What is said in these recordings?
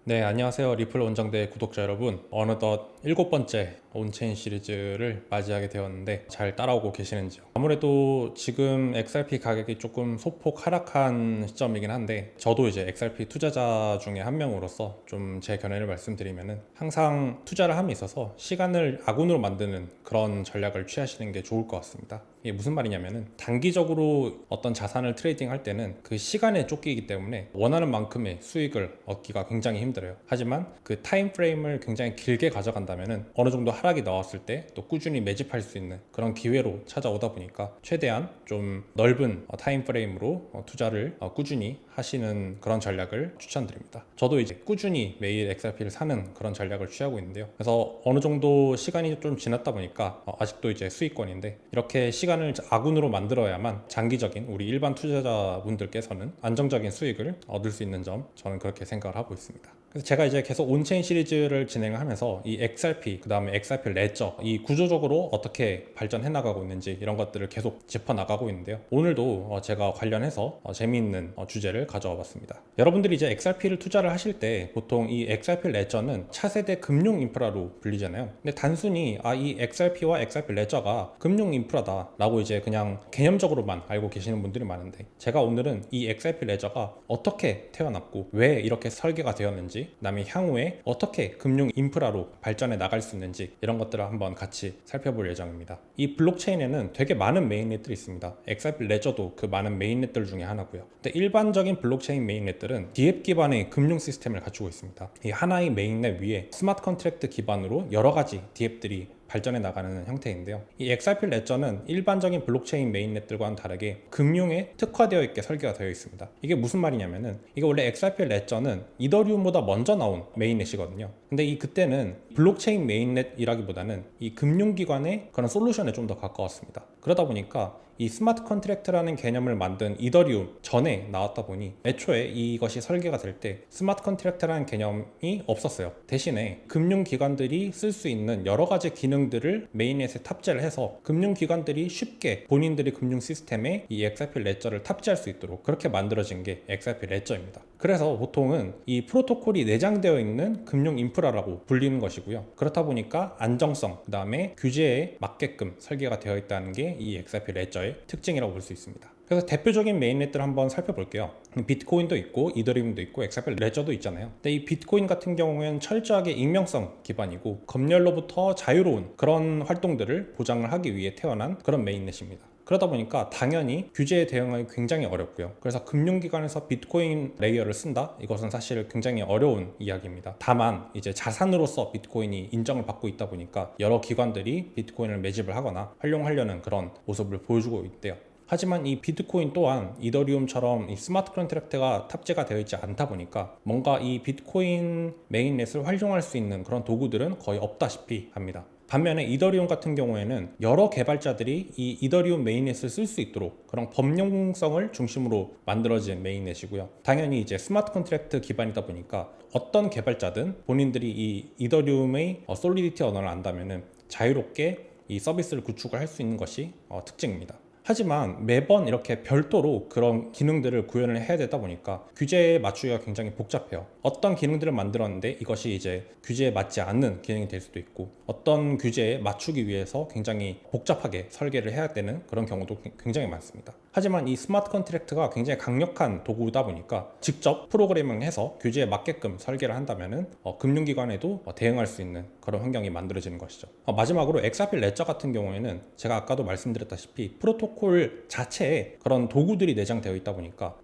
네, 안녕하세요. 리플 원정대 구독자 여러분. 어느덧 7번째 온체인 시리즈를 맞이하게 되었는데 잘 따라오고 계시는지요? 아무래도 지금 XRP 가격이 조금 소폭 하락한 시점이긴 한데 저도 이제 XRP 투자자 중에 한 명으로서 좀 제 견해를 말씀드리면은 항상 투자를 함에 있어서 시간을 아군으로 만드는 그런 전략을 취하시는 게 좋을 것 같습니다. 이게 무슨 말이냐면은 단기적으로 어떤 자산을 트레이딩 할 때는 그 시간에 쫓기기 때문에 원하는 만큼의 수익을 얻기가 굉장히 힘들어요. 하지만 그 타임 프레임을 굉장히 길게 가져간다면은 어느 정도 하락이 나왔을 때 또 꾸준히 매집할 수 있는 그런 기회로 찾아오다 보니까 최대한 좀 넓은 타임 프레임으로 투자를 꾸준히 하시는 그런 전략을 추천드립니다. 저도 이제 꾸준히 매일 XRP를 사는 그런 전략을 취하고 있는데요. 그래서 어느 정도 시간이 좀 지났다 보니까 아직도 이제 수익권인데 이렇게 시간을 아군으로 만들어야만 장기적인 우리 일반 투자자분들께서는 안정적인 수익을 얻을 수 있는 점 저는 그렇게 생각을 하고 있습니다. 그래서 제가 이제 계속 온체인 시리즈를 진행을 하면서 이 XRP, 그 다음에 XRP 레저, 이 구조적으로 어떻게 발전해 나가고 있는지 이런 것들을 계속 짚어 나가고 있는데요. 오늘도 제가 관련해서 재미있는 주제를 가져와 봤습니다. 여러분들이 이제 XRP를 투자를 하실 때 보통 이 XRP 레저는 차세대 금융 인프라로 불리잖아요. 근데 단순히 이 XRP와 XRP 레저가 금융 인프라다 라고 이제 그냥 개념적으로만 알고 계시는 분들이 많은데 제가 오늘은 이 XRP 레저가 어떻게 태어났고 왜 이렇게 설계가 되었는지 그다음에 향후에 어떻게 금융 인프라로 발전해 나갈 수 있는지 이런 것들을 한번 같이 살펴볼 예정입니다. 이 블록체인에는 되게 많은 메인넷들이 있습니다. XRP 레저도 그 많은 메인넷들 중에 하나고요. 근데 일반적인 블록체인 메인넷들은 DApp 기반의 금융 시스템을 갖추고 있습니다. 이 하나의 메인넷 위에 스마트 컨트랙트 기반으로 여러 가지 DApp들이 발전해 나가는 형태인데요. 이 XRP 레저는 일반적인 블록체인 메인넷들과는 다르게 금융에 특화되어 있게 설계가 되어 있습니다. 이게 무슨 말이냐면은 이게 원래 XRP 레저는 이더리움보다 먼저 나온 메인넷이거든요. 근데 그때는 블록체인 메인넷이라기보다는 이 금융기관의 그런 솔루션에 좀 더 가까웠습니다. 그러다 보니까 이 스마트 컨트랙트라는 개념을 만든 이더리움 전에 나왔다 보니 애초에 이것이 설계가 될 때 스마트 컨트랙트라는 개념이 없었어요. 대신에 금융기관들이 쓸 수 있는 여러 가지 기능들을 메인넷에 탑재를 해서 금융기관들이 쉽게 본인들의 금융 시스템에 이 XRP 레저를 탑재할 수 있도록 그렇게 만들어진 게 XRP 레저입니다. 그래서 보통은 이 프로토콜이 내장되어 있는 금융 인프라라고 불리는 것이고요. 그렇다 보니까 안정성, 그 다음에 규제에 맞게끔 설계가 되어 있다는 게 이 XRP 레저의 특징이라고 볼 수 있습니다. 그래서 대표적인 메인넷들 한번 살펴볼게요. 비트코인도 있고 이더리움도 있고 XRP 레저도 있잖아요. 근데 이 비트코인 같은 경우에는 철저하게 익명성 기반이고 검열로부터 자유로운 그런 활동들을 보장을 하기 위해 태어난 그런 메인넷입니다. 그러다 보니까 당연히 규제에 대응하기 굉장히 어렵고요. 그래서 금융기관에서 비트코인 레이어를 쓴다? 이것은 사실 굉장히 어려운 이야기입니다. 다만 이제 자산으로서 비트코인이 인정을 받고 있다 보니까 여러 기관들이 비트코인을 매집을 하거나 활용하려는 그런 모습을 보여주고 있대요. 하지만 이 비트코인 또한 이더리움처럼 이 스마트 컨트랙트가 탑재가 되어 있지 않다 보니까 뭔가 이 비트코인 메인넷을 활용할 수 있는 그런 도구들은 거의 없다시피 합니다. 반면에 이더리움 같은 경우에는 여러 개발자들이 이 이더리움 메인넷을 쓸 수 있도록 그런 범용성을 중심으로 만들어진 메인넷이고요. 당연히 이제 스마트 컨트랙트 기반이다 보니까 어떤 개발자든 본인들이 이 이더리움의 솔리디티 언어를 안다면은 자유롭게 이 서비스를 구축을 할 수 있는 것이 특징입니다. 하지만 매번 이렇게 별도로 그런 기능들을 구현을 해야 되다 보니까 규제에 맞추기가 굉장히 복잡해요. 어떤 기능들을 만들었는데 이것이 이제 규제에 맞지 않는 기능이 될 수도 있고 어떤 규제에 맞추기 위해서 굉장히 복잡하게 설계를 해야 되는 그런 경우도 굉장히 많습니다. 하지만 이 스마트 컨트랙트가 굉장히 강력한 도구다 보니까 직접 프로그래밍해서 규제에 맞게끔 설계를 한다면은 금융기관에도 대응할 수 있는 그런 환경이 만들어지는 것이죠. 마지막으로 XRP 레저 같은 경우에는 제가 아까도 말씀드렸다시피 프로토콜 자체에 그런 도구들이 내장되어 있다 보니까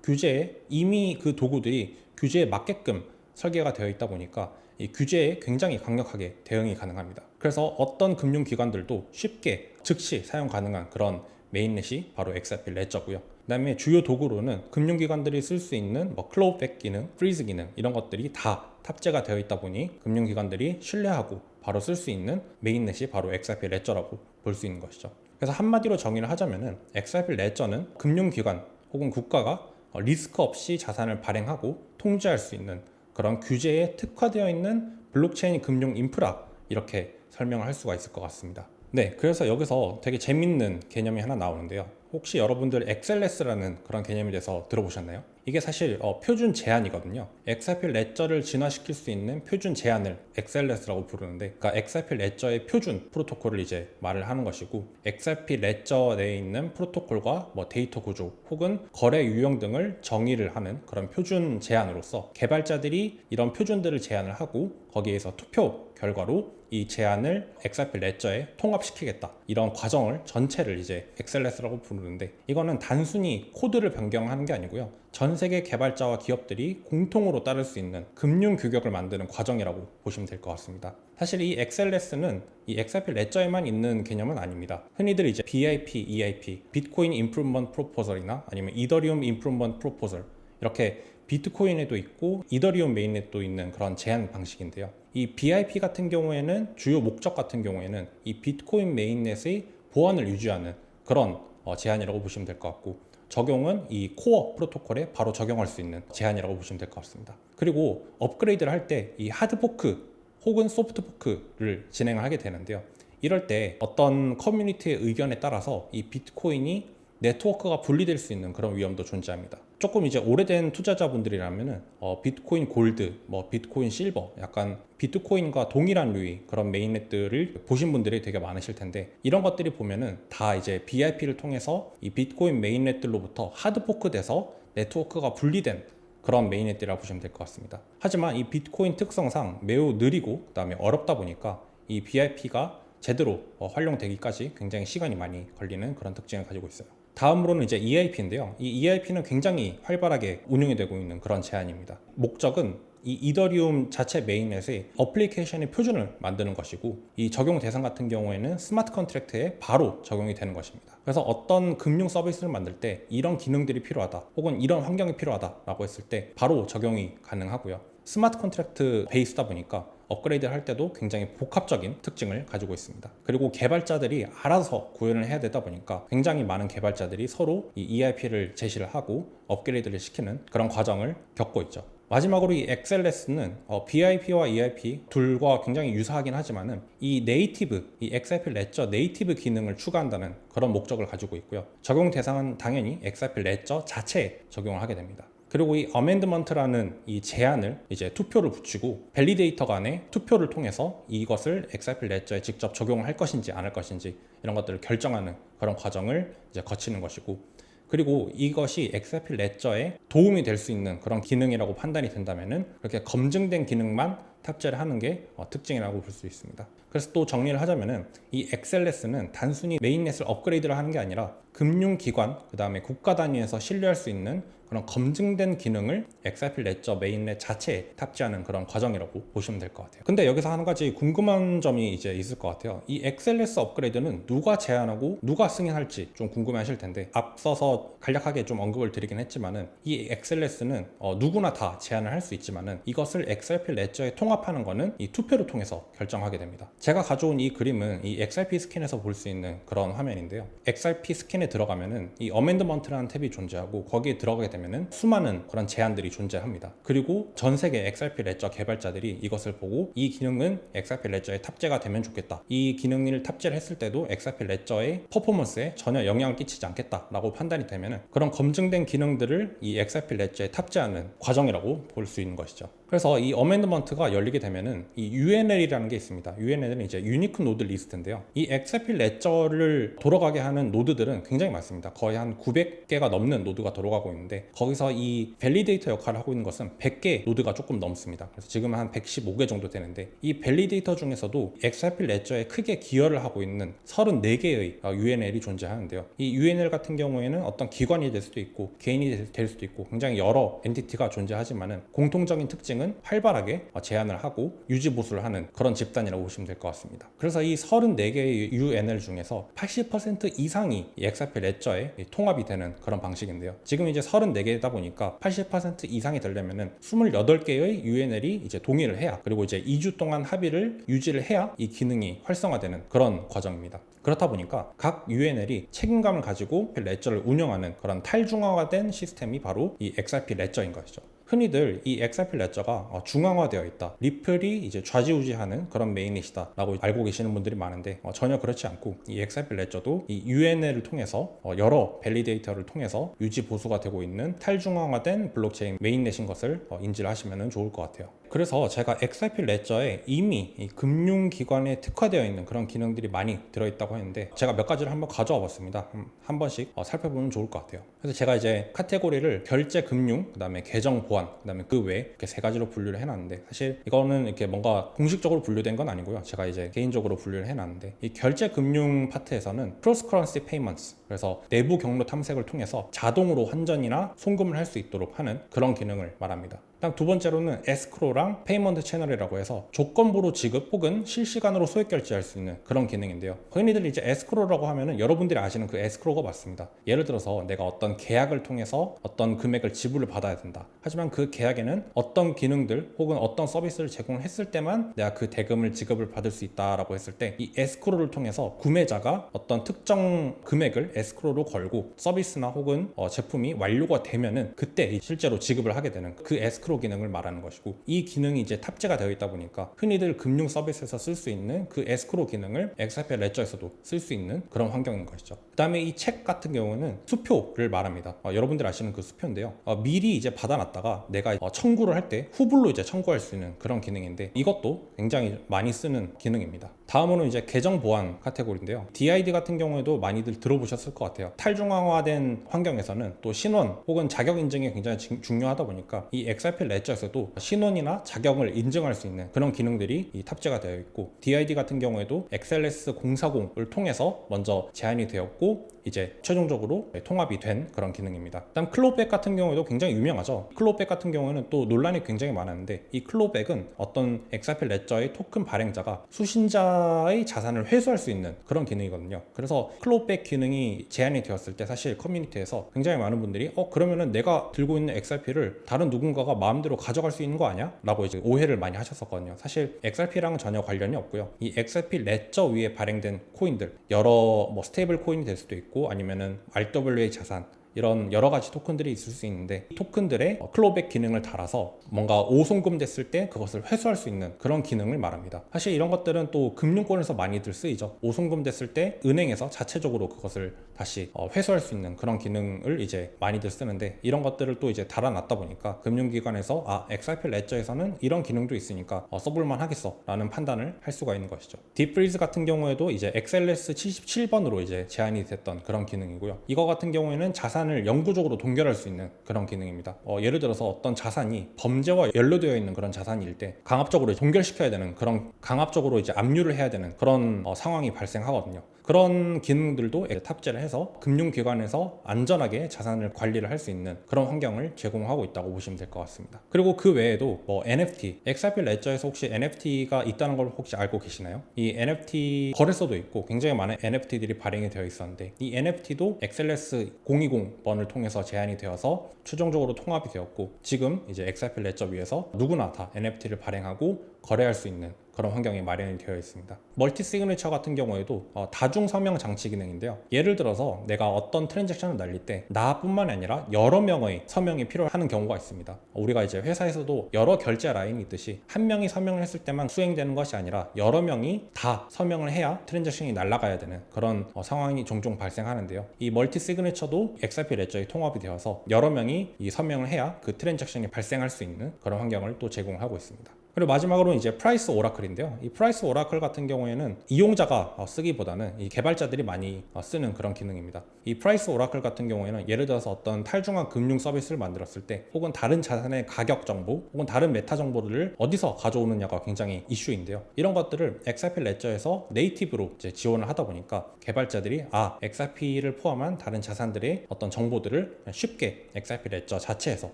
이미 그 도구들이 규제에 맞게끔 설계가 되어 있다 보니까 이 규제에 굉장히 강력하게 대응이 가능합니다. 그래서 어떤 금융기관들도 쉽게 즉시 사용 가능한 그런 메인넷이 바로 XRP 레저고요. 그 다음에 주요 도구로는 금융기관들이 쓸 수 있는 클로우백 기능, 프리즈 기능 이런 것들이 다 탑재가 되어 있다 보니 금융기관들이 신뢰하고 바로 쓸 수 있는 메인넷이 바로 XRP 레저라고 볼 수 있는 것이죠. 그래서 한마디로 정의를 하자면은 XRP 레저는 금융기관 혹은 국가가 리스크 없이 자산을 발행하고 통제할 수 있는 그런 규제에 특화되어 있는 블록체인 금융 인프라 이렇게 설명을 할 수가 있을 것 같습니다. 네, 그래서 여기서 되게 재밌는 개념이 하나 나오는데요. 혹시 여러분들 XLS라는 그런 개념에 대해서 들어보셨나요? 이게 사실 표준 제한이거든요. XRP 레저를 진화시킬 수 있는 표준 제한을 XLS라고 부르는데, 그러니까 XRP 레저의 표준 프로토콜을 이제 말을 하는 것이고, XRP 레저 내에 있는 프로토콜과 뭐 데이터 구조 혹은 거래 유형 등을 정의를 하는 그런 표준 제한으로서 개발자들이 이런 표준들을 제안을 하고 거기에서 투표 결과로 이 제안을 XRP 레저에 통합시키겠다, 이런 과정을 전체를 이제 XLS라고 부르는데, 이거는 단순히 코드를 변경하는 게 아니고요, 전 세계 개발자와 기업들이 공통으로 따를 수 있는 금융 규격을 만드는 과정이라고 보시면 될 것 같습니다. 사실 이 XLS는 이 XRP 레저에만 있는 개념은 아닙니다. 흔히들 이제 BIP, EIP, 비트코인 임프루먼트 프로포설이나 아니면 이더리움 임프루먼트 프로포설, 이렇게 비트코인에도 있고 이더리움 메인넷도 있는 그런 제한 방식인데요. 이 BIP 같은 경우에는 주요 목적 같은 경우에는 이 비트코인 메인넷의 보안을 유지하는 그런 제한이라고 보시면 될 것 같고, 적용은 이 코어 프로토콜에 바로 적용할 수 있는 제한이라고 보시면 될 것 같습니다. 그리고 업그레이드를 할 때 이 하드포크 혹은 소프트포크를 진행을 하게 되는데요. 이럴 때 어떤 커뮤니티의 의견에 따라서 이 비트코인이 네트워크가 분리될 수 있는 그런 위험도 존재합니다. 조금 이제 오래된 투자자분들이라면은 비트코인 골드, 뭐 비트코인 실버, 약간 비트코인과 동일한 류의 그런 메인넷들을 보신 분들이 되게 많으실 텐데, 이런 것들이 보면은 다 이제 BIP를 통해서 이 비트코인 메인넷들로부터 하드포크돼서 네트워크가 분리된 그런 메인넷이라고 보시면 될 것 같습니다. 하지만 이 비트코인 특성상 매우 느리고 그다음에 어렵다 보니까 이 BIP가 제대로 활용되기까지 굉장히 시간이 많이 걸리는 그런 특징을 가지고 있어요. 다음으로는 이제 EIP인데요. 이 EIP는 굉장히 활발하게 운영이 되고 있는 그런 제안입니다. 목적은 이 이더리움 자체 메인넷의 어플리케이션의 표준을 만드는 것이고, 이 적용 대상 같은 경우에는 스마트 컨트랙트에 바로 적용이 되는 것입니다. 그래서 어떤 금융 서비스를 만들 때 이런 기능들이 필요하다 혹은 이런 환경이 필요하다라고 했을 때 바로 적용이 가능하고요. 스마트 컨트랙트 베이스다 보니까 업그레이드를 할 때도 굉장히 복합적인 특징을 가지고 있습니다. 그리고 개발자들이 알아서 구현을 해야 되다 보니까 굉장히 많은 개발자들이 서로 이 EIP를 제시를 하고 업그레이드를 시키는 그런 과정을 겪고 있죠. 마지막으로 이 XLS는 BIP와 EIP 둘과 굉장히 유사하긴 하지만은 이 네이티브, 이 XRP 레저 네이티브 기능을 추가한다는 그런 목적을 가지고 있고요. 적용 대상은 당연히 XRP 레저 자체에 적용을 하게 됩니다. 그리고 이 어멘드먼트라는 이 제안을 이제 투표를 붙이고 밸리데이터 간의 투표를 통해서 이것을 XRP 레저에 직접 적용을 할 것인지 안 할 것인지 이런 것들을 결정하는 그런 과정을 이제 거치는 것이고, 그리고 이것이 XRP 레저에 도움이 될 수 있는 그런 기능이라고 판단이 된다면은 그렇게 검증된 기능만 탑재를 하는 게 특징이라고 볼 수 있습니다. 그래서 또 정리를 하자면은 이 XLS는 단순히 메인넷을 업그레이드를 하는 게 아니라 금융기관, 그 다음에 국가 단위에서 신뢰할 수 있는 그런 검증된 기능을 XRP 레저 메인넷 자체에 탑재하는 그런 과정이라고 보시면 될 것 같아요. 근데 여기서 한 가지 궁금한 점이 이제 있을 것 같아요. 이 XLS 업그레이드는 누가 제안하고 누가 승인할지 좀 궁금해 하실 텐데, 앞서서 간략하게 좀 언급을 드리긴 했지만은 이 XLS는 누구나 다 제안을 할 수 있지만은 이것을 XRP 레저에 통합하는 거는 이 투표를 통해서 결정하게 됩니다. 제가 가져온 이 그림은 이 XRP 스캔에서 볼 수 있는 그런 화면인데요. XRP 스캔에 들어가면은 이 어멘드먼트라는 탭이 존재하고, 거기에 들어가게 되면은 수많은 그런 제안들이 존재합니다. 그리고 전 세계 XRP 레저 개발자들이 이것을 보고 이 기능은 XRP 레저에 탑재가 되면 좋겠다, 이 기능을 탑재를 했을 때도 XRP 레저의 퍼포먼스에 전혀 영향을 끼치지 않겠다라고 판단이 되면은 그런 검증된 기능들을 이 XRP 레저에 탑재하는 과정이라고 볼 수 있는 것이죠. 그래서 이 어멘드먼트가 열리게 되면은 이 UNL이라는 게 있습니다. UNL은 이제 유니크 노드 리스트인데요. 이 XRP 레저를 돌아가게 하는 노드들은 굉장히 많습니다. 거의 한 900개가 넘는 노드가 돌아가고 있는데, 거기서 이 밸리데이터 역할을 하고 있는 것은 100개 노드가 조금 넘습니다. 그래서 지금 한 115개 정도 되는데, 이 밸리데이터 중에서도 XRP 레저에 크게 기여를 하고 있는 34개의 UNL이 존재하는데요. 이 UNL 같은 경우에는 어떤 기관이 될 수도 있고 개인이 될 수도 있고 굉장히 여러 엔티티가 존재하지만은 공통적인 특징은 활발하게 제안을 하고 유지 보수를 하는 그런 집단이라고 보시면 될 것 같습니다. 그래서 이 34개의 UNL 중에서 80% 이상이 이 XRP 레저에 통합이 되는 그런 방식인데요. 지금 이제 34개다 보니까 80% 이상이 되려면은 28개의 UNL이 이제 동의를 해야, 그리고 이제 2주 동안 합의를 유지를 해야 이 기능이 활성화되는 그런 과정입니다. 그렇다 보니까 각 UNL이 책임감을 가지고 레저를 운영하는 그런 탈중화된 시스템이 바로 이 XRP 레저인 것이죠. 흔히들 이 XRP 레저가 중앙화되어 있다, 리플이 이제 좌지우지하는 그런 메인넷이다 라고 알고 계시는 분들이 많은데 전혀 그렇지 않고, 이 XRP 레저도 이 UNL을 통해서 여러 밸리데이터를 통해서 유지 보수가 되고 있는 탈중앙화된 블록체인 메인넷인 것을 인지를 하시면 좋을 것 같아요. 그래서 제가 XRP 레저에 이미 이 금융기관에 특화되어 있는 그런 기능들이 많이 들어있다고 했는데, 제가 몇 가지를 한번 가져와 봤습니다. 한 번씩 살펴보면 좋을 것 같아요. 그래서 제가 이제 카테고리를 결제 금융, 그 다음에 계정 보안, 그 다음에 그 외에 이렇게 세 가지로 분류를 해놨는데, 사실 이거는 이렇게 뭔가 공식적으로 분류된 건 아니고요. 제가 이제 개인적으로 분류를 해놨는데, 이 결제 금융 파트에서는 크로스 커런시 페이먼트, 그래서 내부 경로 탐색을 통해서 자동으로 환전이나 송금을 할 수 있도록 하는 그런 기능을 말합니다. 다음 두 번째로는 에스크로랑 페이먼트 채널이라고 해서 조건부로 지급 혹은 실시간으로 소액 결제할 수 있는 그런 기능인데요. 흔히들 이제 에스크로라고 하면은 여러분들이 아시는 그 에스크로가 맞습니다. 예를 들어서 내가 어떤 계약을 통해서 어떤 금액을 지불을 받아야 된다. 하지만 그 계약에는 어떤 기능들 혹은 어떤 서비스를 제공했을 때만 내가 그 대금을 지급을 받을 수 있다라고 했을 때, 이 에스크로를 통해서 구매자가 어떤 특정 금액을 에스크로로 걸고 서비스나 혹은 제품이 완료가 되면은 그때 실제로 지급을 하게 되는 그 에스크로 기능을 말하는 것이고, 이 기능이 이제 탑재가 되어 있다 보니까 흔히들 금융 서비스에서 쓸 수 있는 그 에스크로 기능을 XRP 레저에서도 쓸 수 있는 그런 환경인 것이죠. 그 다음에 이 책 같은 경우는 수표를 말합니다. 여러분들 아시는 그 수표인데요. 미리 이제 받아놨다가 내가 청구를 할 때 후불로 이제 청구할 수 있는 그런 기능인데, 이것도 굉장히 많이 쓰는 기능입니다. 다음으로는 이제 계정 보안 카테고리인데요. DID 같은 경우에도 많이들 들어보셨을 것 같아요. 탈중앙화된 환경에서는 또 신원 혹은 자격 인증이 굉장히 중요하다 보니까 이 XRP 레저에서도 신원이나 자격을 인증할 수 있는 그런 기능들이 탑재가 되어 있고, DID 같은 경우에도 XLS 040을 통해서 먼저 제한이 되었고 이제 최종적으로 통합이 된 그런 기능입니다. 다음 클로백 같은 경우에도 굉장히 유명하죠. 클로백 같은 경우에는 또 논란이 굉장히 많았는데, 이 클로백은 어떤 XRP 레저의 토큰 발행자가 수신자의 자산을 회수할 수 있는 그런 기능이거든요. 그래서 클로백 기능이 제한이 되었을 때 사실 커뮤니티에서 굉장히 많은 분들이 그러면은 내가 들고 있는 XRP를 다른 누군가가 마음대로 가져갈 수 있는 거 아니야? 라고 이제 오해를 많이 하셨었거든요. 사실 XRP랑은 전혀 관련이 없고요. 이 XRP 레저 위에 발행된 코인들, 여러 스테이블 코인이 될 수도 있고 아니면은 RWA 자산, 이런 여러 가지 토큰들이 있을 수 있는데, 이 토큰들의 클로백 기능을 달아서 뭔가 오송금 됐을 때 그것을 회수할 수 있는 그런 기능을 말합니다. 사실 이런 것들은 또 금융권에서 많이들 쓰이죠. 오송금 됐을 때 은행에서 자체적으로 그것을 다시 회수할 수 있는 그런 기능을 이제 많이들 쓰는데, 이런 것들을 또 이제 달아놨다 보니까 금융기관에서 XRP 레저에서는 이런 기능도 있으니까 써볼만 하겠어 라는 판단을 할 수가 있는 것이죠. 딥프리즈 같은 경우에도 이제 XLS 77번으로 이제 제한이 됐던 그런 기능이고요. 이거 같은 경우에는 자산을 영구적으로 동결할 수 있는 그런 기능입니다. 예를 들어서 어떤 자산이 범죄와 연루되어 있는 그런 자산일 때 강압적으로 동결시켜야 되는, 그런 강압적으로 이제 압류를 해야 되는 그런 상황이 발생하거든요. 그런 기능들도 탑재를 해서 금융기관에서 안전하게 자산을 관리를 할 수 있는 그런 환경을 제공하고 있다고 보시면 될 것 같습니다. 그리고 그 외에도 NFT, XRP 레저에서 혹시 NFT가 있다는 걸 혹시 알고 계시나요? 이 NFT 거래소도 있고 굉장히 많은 NFT들이 발행이 되어 있었는데, 이 NFT도 XLS 020번을 통해서 제한이 되어서 최종적으로 통합이 되었고, 지금 이제 XRP 레저 위에서 누구나 다 NFT를 발행하고 거래할 수 있는 그런 환경이 마련이 되어 있습니다. 멀티 시그니처 같은 경우에도 다중 서명 장치 기능인데요. 예를 들어서 내가 어떤 트랜잭션을 날릴 때 나뿐만 아니라 여러 명의 서명이 필요한 경우가 있습니다. 우리가 이제 회사에서도 여러 결제 라인이 있듯이 한 명이 서명을 했을 때만 수행되는 것이 아니라 여러 명이 다 서명을 해야 트랜잭션이 날아가야 되는 그런 상황이 종종 발생하는데요. 이 멀티 시그니처도 XRP 레저에 통합이 되어서 여러 명이 이 서명을 해야 그 트랜잭션이 발생할 수 있는 그런 환경을 또 제공하고 있습니다. 그리고 마지막으로 이제 프라이스 오라클인데요. 이 프라이스 오라클 같은 경우에는 이용자가 쓰기보다는 이 개발자들이 많이 쓰는 그런 기능입니다. 이 프라이스 오라클 같은 경우에는 예를 들어서 어떤 탈중앙 금융 서비스를 만들었을 때, 혹은 다른 자산의 가격 정보 혹은 다른 메타 정보들을 어디서 가져오느냐가 굉장히 이슈인데요. 이런 것들을 XRP 레저에서 네이티브로 이제 지원을 하다 보니까 개발자들이 XRP를 포함한 다른 자산들의 어떤 정보들을 쉽게 XRP 레저 자체에서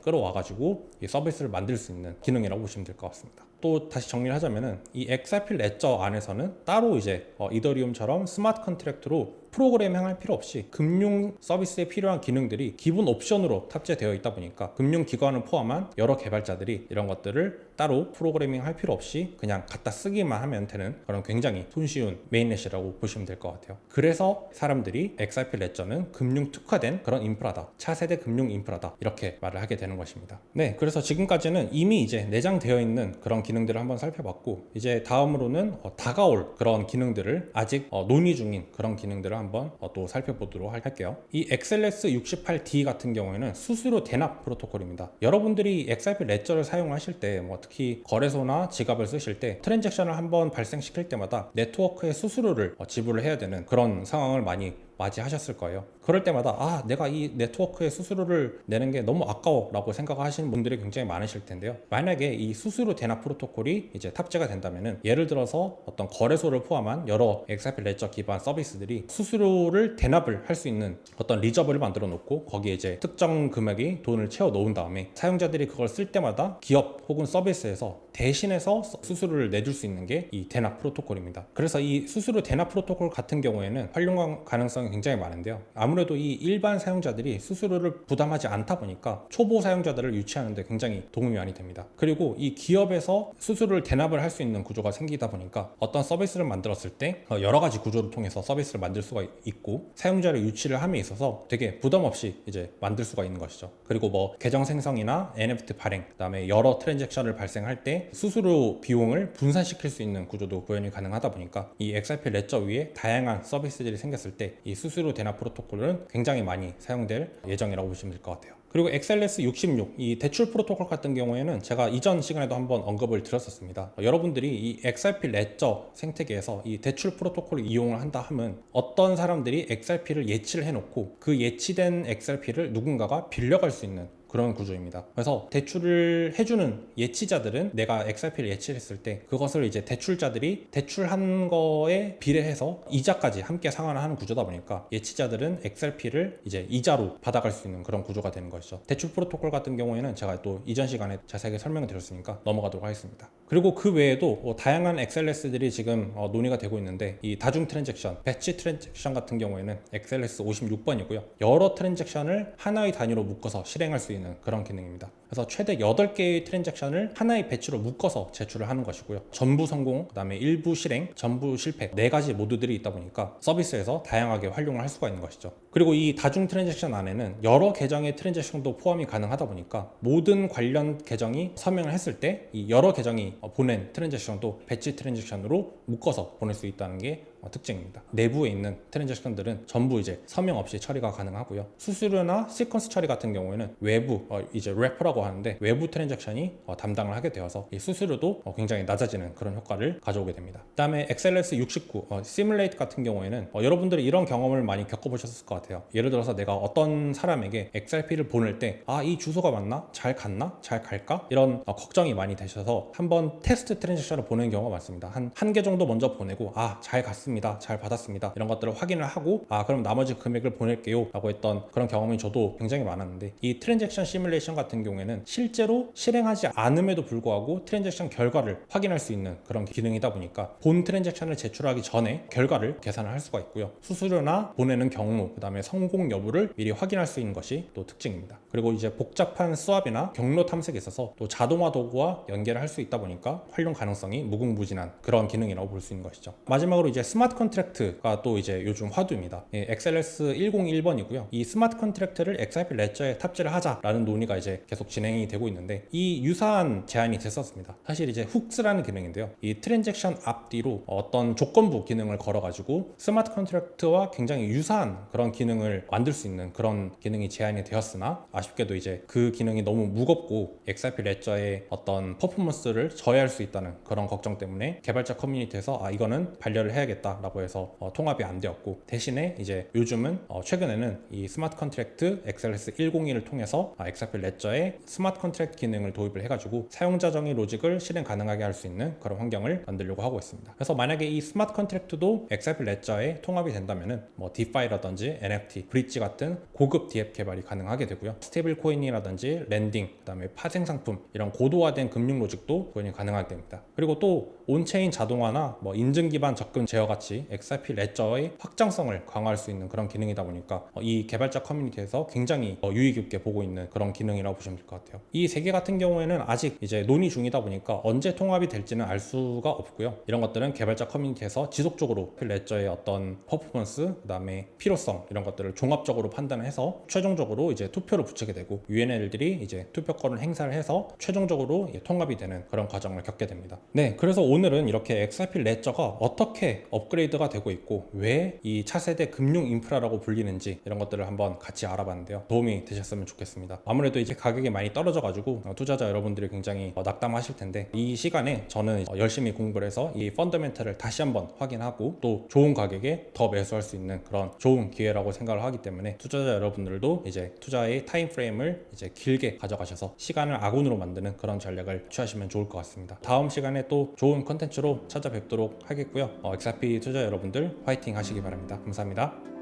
끌어와가지고 이 서비스를 만들 수 있는 기능이라고 보시면 될 것 같습니다. 또 다시 정리를 하자면은 이 XRP 레저 안에서는 따로 이제 이더리움처럼 스마트 컨트랙트로 프로그래밍 할 필요 없이 금융 서비스에 필요한 기능들이 기본 옵션으로 탑재되어 있다 보니까 금융기관을 포함한 여러 개발자들이 이런 것들을 따로 프로그래밍 할 필요 없이 그냥 갖다 쓰기만 하면 되는 그런 굉장히 손쉬운 메인넷이라고 보시면 될 것 같아요. 그래서 사람들이 XRP 레저는 금융 특화된 그런 인프라다, 차세대 금융 인프라다, 이렇게 말을 하게 되는 것입니다. 네, 그래서 지금까지는 이미 이제 내장되어 있는 그런 기능들을 한번 살펴봤고, 이제 다음으로는 다가올 그런 기능들을 아직 논의 중인 그런 기능들을 한번 또 살펴보도록 할게요. 이 XLS68D 같은 경우에는 수수료 대납 프로토콜입니다. 여러분들이 XRP 레저를 사용하실 때 특히 거래소나 지갑을 쓰실 때 트랜잭션을 한번 발생시킬 때마다 네트워크의 수수료를 지불을 해야 되는 그런 상황을 많이 맞이하셨을 거예요. 그럴 때마다 내가 이 네트워크의 수수료를 내는 게 너무 아까워 라고 생각하시는 분들이 굉장히 많으실 텐데요. 만약에 이 수수료 대납 프로토콜이 이제 탑재가 된다면은, 예를 들어서 어떤 거래소를 포함한 여러 XRP 레저 기반 서비스들이 수수료를 대납을 할 수 있는 어떤 리저브를 만들어 놓고 거기에 이제 특정 금액의 돈을 채워 놓은 다음에 사용자들이 그걸 쓸 때마다 기업 혹은 서비스에서 대신해서 수수료를 내줄 수 있는 게 이 대납 프로토콜입니다. 그래서 이 수수료 대납 프로토콜 같은 경우에는 활용 가능성이 굉장히 많은데요. 아무래도 이 일반 사용자들이 수수료를 부담하지 않다 보니까 초보 사용자들을 유치하는 데 굉장히 도움이 많이 됩니다. 그리고 이 기업에서 수수료를 대납을 할 수 있는 구조가 생기다 보니까 어떤 서비스를 만들었을 때 여러 가지 구조를 통해서 서비스를 만들 수가 있고, 사용자를 유치를 함에 있어서 되게 부담 없이 이제 만들 수가 있는 것이죠. 그리고 계정 생성이나 NFT 발행, 그다음에 여러 트랜잭션을 발생할 때 수수료 비용을 분산시킬 수 있는 구조도 구현이 가능하다 보니까 이 XRP 레저 위에 다양한 서비스들이 생겼을 때 이 수수료 대납 프로토콜은 굉장히 많이 사용될 예정이라고 보시면 될 것 같아요. 그리고 XLS66, 이 대출 프로토콜 같은 경우에는 제가 이전 시간에도 한번 언급을 드렸었습니다. 여러분들이 이 XRP 레저 생태계에서 이 대출 프로토콜을 이용을 한다 하면 어떤 사람들이 XRP를 예치를 해놓고 그 예치된 XRP를 누군가가 빌려갈 수 있는 그런 구조입니다. 그래서 대출을 해주는 예치자들은 내가 XRP를 예치했을 때 그것을 이제 대출자들이 대출한 거에 비례해서 이자까지 함께 상환하는 구조다 보니까 예치자들은 XRP를 이제 이자로 받아갈 수 있는 그런 구조가 되는 것이죠. 대출 프로토콜 같은 경우에는 제가 또 이전 시간에 자세하게 설명을 드렸으니까 넘어가도록 하겠습니다. 그리고 그 외에도 다양한 XLS들이 지금 논의가 되고 있는데, 이 다중 트랜잭션, 배치 트랜잭션 같은 경우에는 XLS 56번이고요. 여러 트랜잭션을 하나의 단위로 묶어서 실행할 수 있는 그런 기능입니다. 그래서 최대 8개의 트랜잭션을 하나의 배치로 묶어서 제출을 하는 것이고요. 전부 성공, 그 다음에 일부 실행, 전부 실패, 4가지 모드들이 있다 보니까 서비스에서 다양하게 활용을 할 수가 있는 것이죠. 그리고 이 다중 트랜잭션 안에는 여러 계정의 트랜잭션도 포함이 가능하다 보니까 모든 관련 계정이 서명을 했을 때 이 여러 계정이 보낸 트랜잭션도 배치 트랜잭션으로 묶어서 보낼 수 있다는 게 특징입니다. 내부에 있는 트랜잭션들은 전부 이제 서명 없이 처리가 가능하고요. 수수료나 시퀀스 처리 같은 경우에는 외부 이제 래퍼라고 하는데 외부 트랜잭션이 담당을 하게 되어서 이 수수료도 굉장히 낮아지는 그런 효과를 가져오게 됩니다. 그다음에 XLS69 시뮬레이트 같은 경우에는 여러분들이 이런 경험을 많이 겪어보셨을 것 같아요. 예를 들어서 내가 어떤 사람에게 XRP를 보낼 때 이 주소가 맞나? 잘 갔나? 잘 갈까? 이런 걱정이 많이 되셔서 한번 테스트 트랜잭션을 보내는 경우가 많습니다. 한 개 정도 먼저 보내고 잘 갔습니다, 잘 받았습니다, 이런 것들을 확인을 하고 그럼 나머지 금액을 보낼게요 라고 했던 그런 경험이 저도 굉장히 많았는데, 이 트랜잭션 시뮬레이션 같은 경우에는 실제로 실행하지 않음에도 불구하고 트랜잭션 결과를 확인할 수 있는 그런 기능이다 보니까 본 트랜잭션을 제출하기 전에 결과를 계산을 할 수가 있고요. 수수료나 보내는 경로, 그 다음에 성공 여부를 미리 확인할 수 있는 것이 또 특징입니다. 그리고 이제 복잡한 스왑이나 경로 탐색에 있어서 또 자동화 도구와 연계를 할 수 있다 보니까 활용 가능성이 무궁무진한 그런 기능이라고 볼 수 있는 것이죠. 마지막으로 이제 스마트 컨트랙트가 또 이제 요즘 화두입니다. XLS 101번이고요. 이 스마트 컨트랙트를 XRP 레저에 탑재를 하자라는 논의가 이제 계속 진행이 되고 있는데, 이 유사한 제안이 됐었습니다. 사실 이제 훅스라는 기능인데요. 이 트랜잭션 앞뒤로 어떤 조건부 기능을 걸어가지고 스마트 컨트랙트와 굉장히 유사한 그런 기능을 만들 수 있는 그런 기능이 제안이 되었으나, 아쉽게도 이제 그 기능이 너무 무겁고 XRP 레저의 어떤 퍼포먼스를 저해할 수 있다는 그런 걱정 때문에 개발자 커뮤니티에서 이거는 반려를 해야겠다라고 해서 통합이 안 되었고, 대신에 이제 요즘은 최근에는 이 스마트 컨트랙트 XLS 101을 통해서 XRP 레저에 스마트 컨트랙트 기능을 도입을 해가지고 사용자 정의 로직을 실행 가능하게 할 수 있는 그런 환경을 만들려고 하고 있습니다. 그래서 만약에 이 스마트 컨트랙트도 XRP 레저에 통합이 된다면은 뭐 디파이라든지 NFT, 브릿지 같은 고급 DApp 개발이 가능하게 되고요. 스테이블 코인이라든지 랜딩, 그다음에 파생 상품 이런 고도화된 금융 로직도 구현이 가능하게 됩니다. 그리고 또 온체인 자동화나 뭐 인증 기반 접근 제어 같이 XRP 레저의 확장성을 강화할 수 있는 그런 기능이다 보니까 이 개발자 커뮤니티에서 굉장히 유익 있게 보고 있는 그런 기능이라고 보시면 될 것 같아요. 이 세 개 같은 경우에는 아직 이제 논의 중이다 보니까 언제 통합이 될지는 알 수가 없고요. 이런 것들은 개발자 커뮤니티에서 지속적으로 레저의 어떤 퍼포먼스, 그다음에 필요성 이런 것들을 종합적으로 판단해서 최종적으로 이제 투표를 붙이게 되고 UNL들이 이제 투표권을 행사를 해서 최종적으로 통합이 되는 그런 과정을 겪게 됩니다. 네, 그래서 오늘은 이렇게 XRP 레저가 어떻게 업그레이드가 되고 있고 왜 이 차세대 금융 인프라라고 불리는지 이런 것들을 한번 같이 알아봤는데요. 도움이 되셨으면 좋겠습니다. 아무래도 이제 가격이 많이 떨어져가지고 투자자 여러분들이 굉장히 낙담하실 텐데 이 시간에 저는 열심히 공부를 해서 이 펀더멘털을 다시 한번 확인하고 또 좋은 가격에 더 매수할 수 있는 그런 좋은 기회라고 생각을 하기 때문에 투자자 여러분들도 이제 투자의 타임 프레임을 이제 길게 가져가셔서 시간을 아군으로 만드는 그런 전략을 취하시면 좋을 것 같습니다. 다음 시간에 또 좋은 컨텐츠로 찾아뵙도록 하겠고요. XRP 투자 여러분들 화이팅 하시기 바랍니다. 감사합니다.